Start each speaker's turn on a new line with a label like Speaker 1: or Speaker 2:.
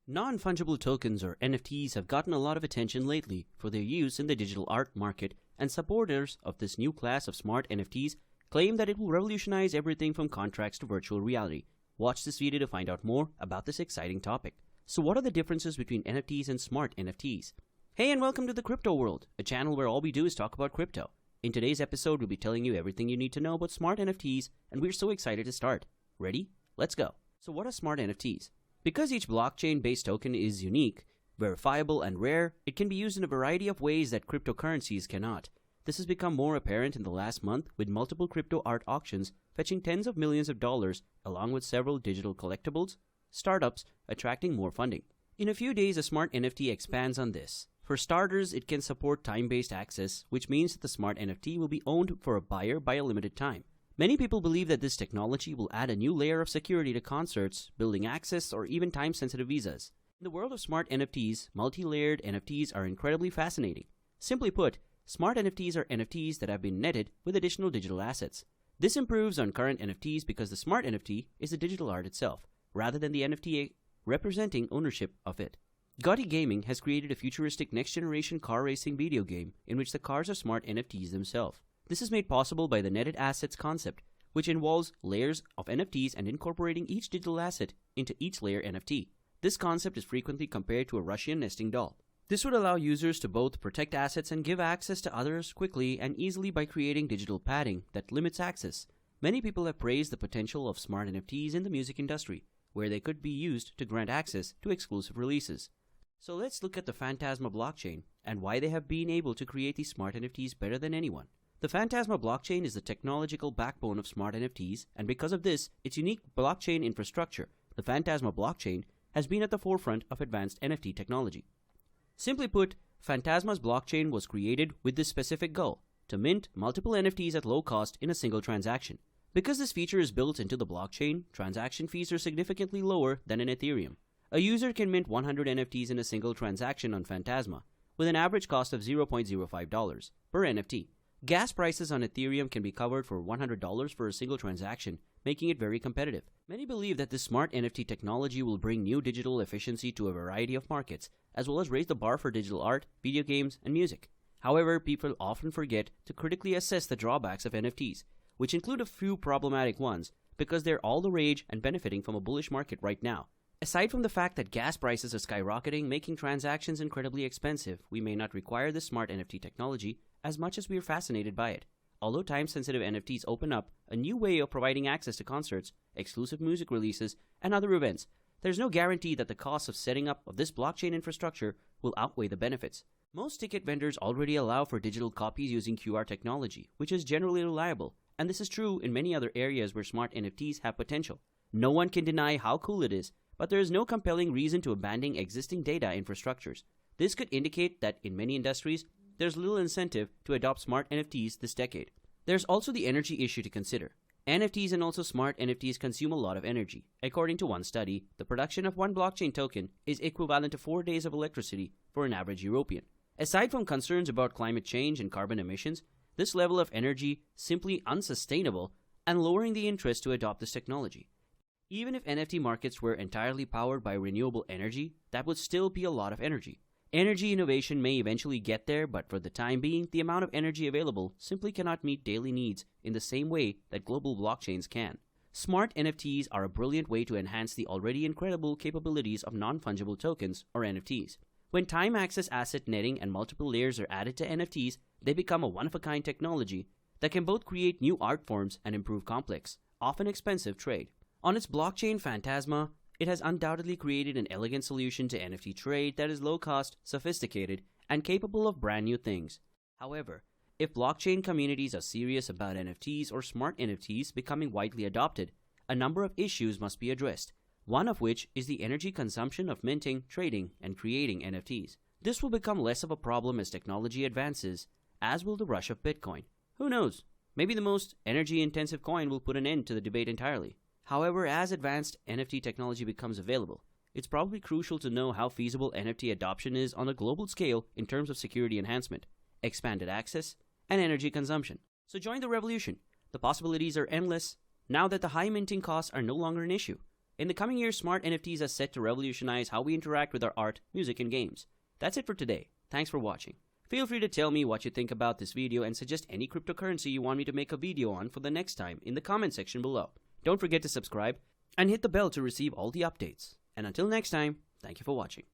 Speaker 1: Non-fungible tokens or NFTs have gotten a lot of attention lately for their use in the digital art market, and supporters of this new class of smart NFTs claim that it will revolutionize everything from contracts to virtual reality. Watch this video to find out more about this exciting topic. So what are the differences between NFTs and smart NFTs? Hey, and welcome to the Crypto World, a channel where all we do is talk about crypto. In today's episode, we'll be telling you everything you need to know about smart NFTs, and we're so excited to start. Ready? Let's go. So what are smart NFTs? Because each blockchain-based token is unique, verifiable, and rare, it can be used in a variety of ways that cryptocurrencies cannot. This has become more apparent in the last month, with multiple crypto art auctions fetching tens of millions of dollars, along with several digital collectibles, startups attracting more funding. In a few days, a smart NFT expands on this. For starters, it can support time-based access, which means that the smart NFT will be owned for a buyer by a limited time. Many people believe that this technology will add a new layer of security to concerts, building access, or even time-sensitive visas. In the world of smart NFTs, multi-layered NFTs are incredibly fascinating. Simply put, smart NFTs are NFTs that have been netted with additional digital assets. This improves on current NFTs because the smart NFT is the digital art itself, rather than the NFT representing ownership of it. Gotti Gaming has created a futuristic next-generation car racing video game in which the cars are smart NFTs themselves. This is made possible by the netted assets concept, which involves layers of NFTs and incorporating each digital asset into each layer NFT. This concept is frequently compared to a Russian nesting doll. This would allow users to both protect assets and give access to others quickly and easily by creating digital padding that limits access. Many people have praised the potential of smart NFTs in the music industry, where they could be used to grant access to exclusive releases. So let's look at the Phantasma Blockchain and why they have been able to create these smart NFTs better than anyone. The Phantasma Blockchain is the technological backbone of smart NFTs, and because of this, its unique blockchain infrastructure, the Phantasma Blockchain, has been at the forefront of advanced NFT technology. Simply put, Phantasma's blockchain was created with this specific goal, to mint multiple NFTs at low cost in a single transaction. Because this feature is built into the blockchain, transaction fees are significantly lower than in Ethereum. A user can mint 100 NFTs in a single transaction on Phantasma, with an average cost of $0.05 per NFT. Gas prices on Ethereum can be covered for $100 for a single transaction, making it very competitive. Many believe that this smart NFT technology will bring new digital efficiency to a variety of markets, as well as raise the bar for digital art, video games, and music. However, people often forget to critically assess the drawbacks of NFTs, which include a few problematic ones, because they're all the rage and benefiting from a bullish market right now. Aside from the fact that gas prices are skyrocketing, making transactions incredibly expensive, we may not require this smart NFT technology as much as we are fascinated by it. Although time-sensitive NFTs open up a new way of providing access to concerts, exclusive music releases, and other events, there's no guarantee that the costs of setting up of this blockchain infrastructure will outweigh the benefits. Most ticket vendors already allow for digital copies using QR technology, which is generally reliable, and this is true in many other areas where smart NFTs have potential. No one can deny how cool it is, but there is no compelling reason to abandon existing data infrastructures. This could indicate that in many industries, there's little incentive to adopt smart NFTs this decade. There's also the energy issue to consider. NFTs and also smart NFTs consume a lot of energy. According to one study, the production of one blockchain token is equivalent to 4 days of electricity for an average European. Aside from concerns about climate change and carbon emissions, this level of energy simply unsustainable and lowering the interest to adopt this technology. Even if NFT markets were entirely powered by renewable energy, that would still be a lot of energy. Energy innovation may eventually get there, but for the time being, the amount of energy available simply cannot meet daily needs in the same way that global blockchains can. Smart NFTs are a brilliant way to enhance the already incredible capabilities of non-fungible tokens, or NFTs. When time-access asset netting and multiple layers are added to NFTs, they become a one-of-a-kind technology that can both create new art forms and improve complex, often expensive trade. On its blockchain Phantasma, it has undoubtedly created an elegant solution to NFT trade that is low-cost, sophisticated, and capable of brand new things. However, if blockchain communities are serious about NFTs or smart NFTs becoming widely adopted, a number of issues must be addressed, one of which is the energy consumption of minting, trading, and creating NFTs. This will become less of a problem as technology advances, as will the rush of Bitcoin. Who knows? Maybe the most energy-intensive coin will put an end to the debate entirely. However, as advanced NFT technology becomes available, it's probably crucial to know how feasible NFT adoption is on a global scale in terms of security enhancement, expanded access, and energy consumption. So join the revolution. The possibilities are endless now that the high minting costs are no longer an issue. In the coming years, smart NFTs are set to revolutionize how we interact with our art, music, and games. That's it for today. Thanks for watching. Feel free to tell me what you think about this video and suggest any cryptocurrency you want me to make a video on for the next time in the comment section below. Don't forget to subscribe and hit the bell to receive all the updates. And until next time, thank you for watching.